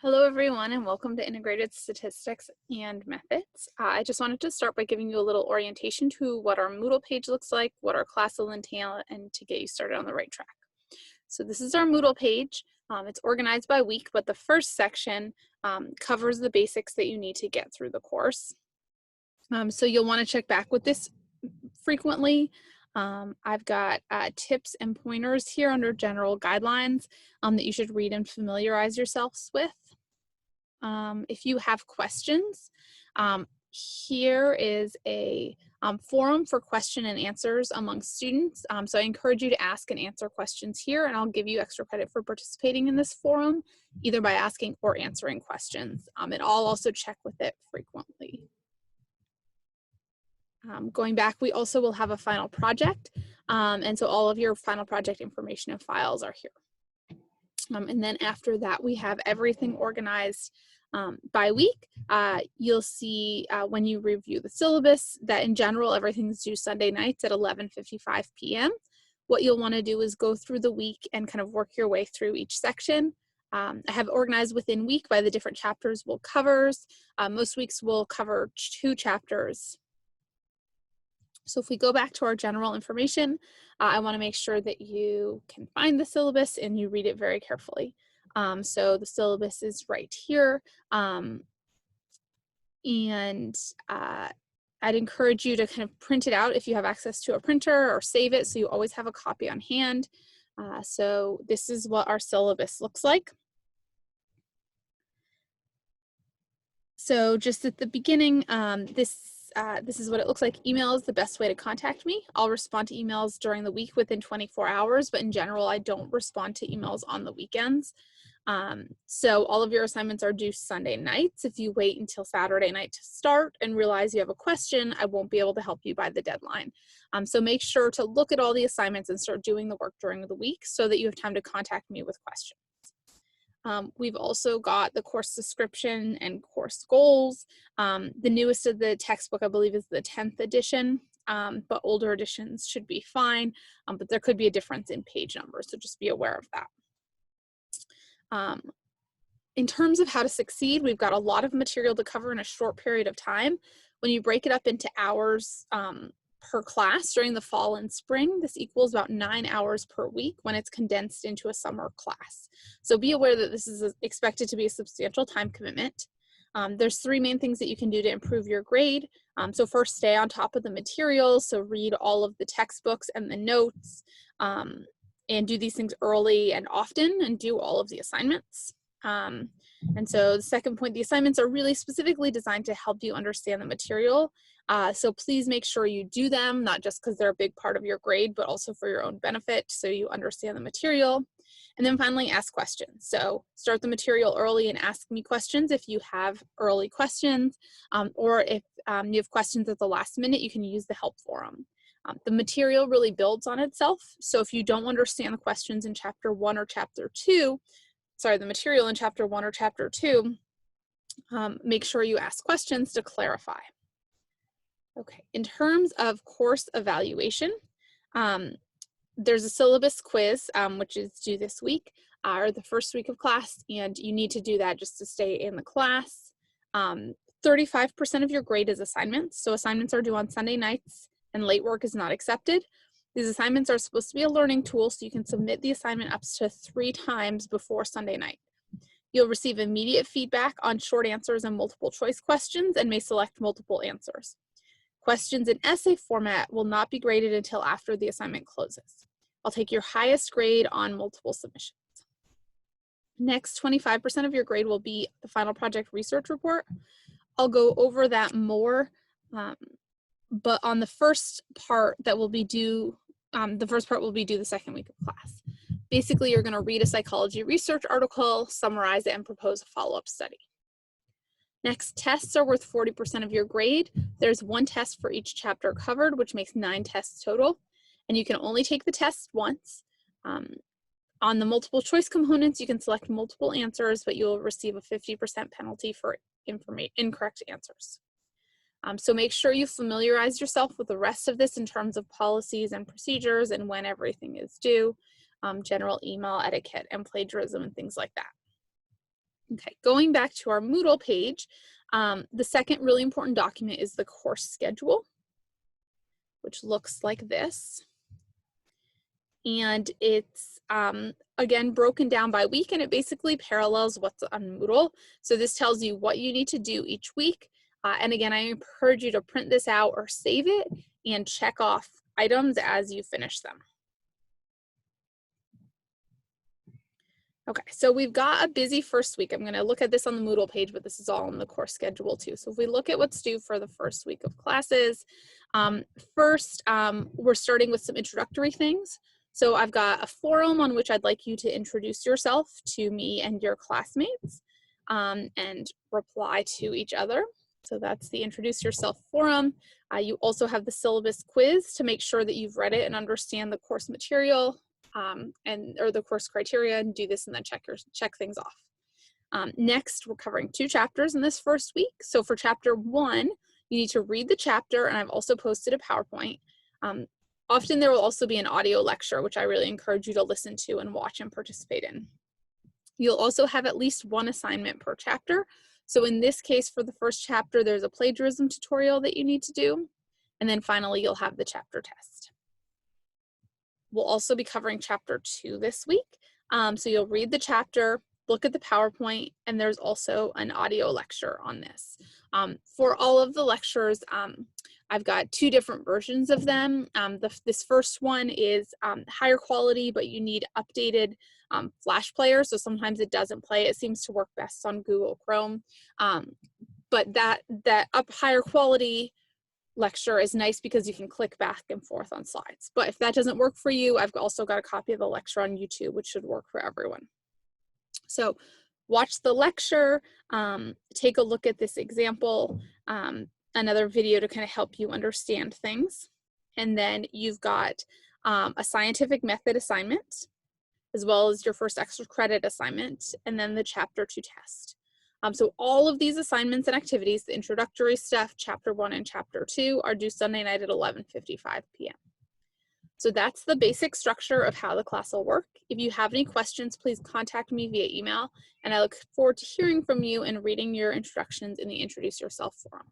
Hello everyone and welcome to Integrated Statistics and Methods. I just wanted to start by giving you a little orientation to what our Moodle page looks like, what our class will entail, and to get you started on the right track. So this is our Moodle page. It's organized by week, but the first section covers the basics that you need to get through the course. So you'll want to check back with this frequently. I've got tips and pointers here under general guidelines that you should read and familiarize yourselves with. If you have questions, here is a forum for question and answers among students. So I encourage you to ask and answer questions here, and I'll give you extra credit for participating in this forum, either by asking or answering questions. And I'll also check with it frequently. Going back, we also will have a final project, and so all of your final project information and files are here. And then after that, we have everything organized by week. You'll see when you review the syllabus that in general, everything's due Sunday nights at 11:55 p.m. What you'll want to do is go through the week and kind of work your way through each section. I have organized within week by the different chapters we'll cover. Most weeks we'll cover 2 chapters. So if we go back to our general information, I want to make sure that you can find the syllabus and you read it very carefully. So the syllabus is right here. And I'd encourage you to kind of print it out if you have access to a printer, or save it so you always have a copy on hand. So this is what our syllabus looks like. So just at the beginning, this is what it looks like. Email is the best way to contact me. I'll respond to emails during the week within 24 hours, but in general, I don't respond to emails on the weekends. So all of your assignments are due Sunday nights. If you wait until Saturday night to start and realize you have a question, I won't be able to help you by the deadline. So make sure to look at all the assignments and start doing the work during the week so that you have time to contact me with questions. We've also got the course description and course goals. The newest of the textbook, I believe, is the 10th edition, but older editions should be fine, but there could be a difference in page numbers, so just be aware of that. In terms of how to succeed, we've got a lot of material to cover in a short period of time. When you break it up into hours per class during the fall and spring, this equals about 9 hours per week when it's condensed into a summer class. So be aware that this is expected to be a substantial time commitment. There's 3 main things that you can do to improve your grade. So first, stay on top of the materials. So read all of the textbooks and the notes, and do these things early and often, and do all of the assignments. And so the second point, the assignments are really specifically designed to help you understand the material. So please make sure you do them, not just because they're a big part of your grade, but also for your own benefit, so you understand the material. And then finally, ask questions. So start the material early and ask me questions if you have early questions, or if you have questions at the last minute, you can use the help forum. The material really builds on itself. So if you don't understand the questions in chapter 1 or chapter 2, the material in chapter 1 or chapter 2, make sure you ask questions to clarify. Okay, in terms of course evaluation, there's a syllabus quiz, which is due this week, or the first week of class, and you need to do that just to stay in the class. 35% of your grade is assignments, so assignments are due on Sunday nights, and late work is not accepted. These assignments are supposed to be a learning tool, so you can submit the assignment up to 3 times before Sunday night. You'll receive immediate feedback on short answers and multiple choice questions, and may select multiple answers. Questions in essay format will not be graded until after the assignment closes. I'll take your highest grade on multiple submissions. Next, 25% of your grade will be the final project research report. I'll go over that more, but on the first part that will be due, the first part will be due the second week of class. Basically, you're going to read a psychology research article, summarize it, and propose a follow-up study. Next, tests are worth 40% of your grade. There's 1 test for each chapter covered, which makes 9 tests total, and you can only take the test once. On the multiple choice components, you can select multiple answers, but you'll receive a 50% penalty for incorrect answers. So make sure you familiarize yourself with the rest of this in terms of policies and procedures and when everything is due, general email etiquette and plagiarism and things like that. Okay, going back to our Moodle page, the second really important document is the course schedule, which looks like this. And it's, again, broken down by week, and it basically parallels what's on Moodle. So this tells you what you need to do each week. And again, I encourage you to print this out or save it and check off items as you finish them. Okay, so we've got a busy first week. I'm going to look at this on the Moodle page, but this is all in the course schedule too. So if we look at what's due for the first week of classes, first, we're starting with some introductory things. So I've got a forum on which I'd like you to introduce yourself to me and your classmates and reply to each other. So that's the Introduce Yourself forum. You also have the syllabus quiz to make sure that you've read it and understand the course material or the course criteria, and do this and then check things off. Next, we're covering 2 chapters in this first week. So for chapter 1, you need to read the chapter, and I've also posted a PowerPoint. Often there will also be an audio lecture, which I really encourage you to listen to and watch and participate in. You'll also have at least 1 assignment per chapter. So in this case, for the first chapter, there's a plagiarism tutorial that you need to do. And then finally, you'll have the chapter test. We'll also be covering chapter 2 this week. So you'll read the chapter, look at the PowerPoint, and there's also an audio lecture on this. For all of the lectures, I've got 2 different versions of them. This first one is higher quality, but you need updated Flash player. So sometimes it doesn't play. It seems to work best on Google Chrome. But that higher quality lecture is nice because you can click back and forth on slides. But if that doesn't work for you, I've also got a copy of the lecture on YouTube, which should work for everyone. So watch the lecture, take a look at this example, another video to kind of help you understand things. And then you've got a scientific method assignment, as well as your first extra credit assignment, and then the chapter 2 test. So all of these assignments and activities, the introductory stuff, chapter 1 and chapter 2, are due Sunday night at 11:55 p.m. So that's the basic structure of how the class will work. If you have any questions, please contact me via email, and I look forward to hearing from you and reading your introductions in the Introduce Yourself forum.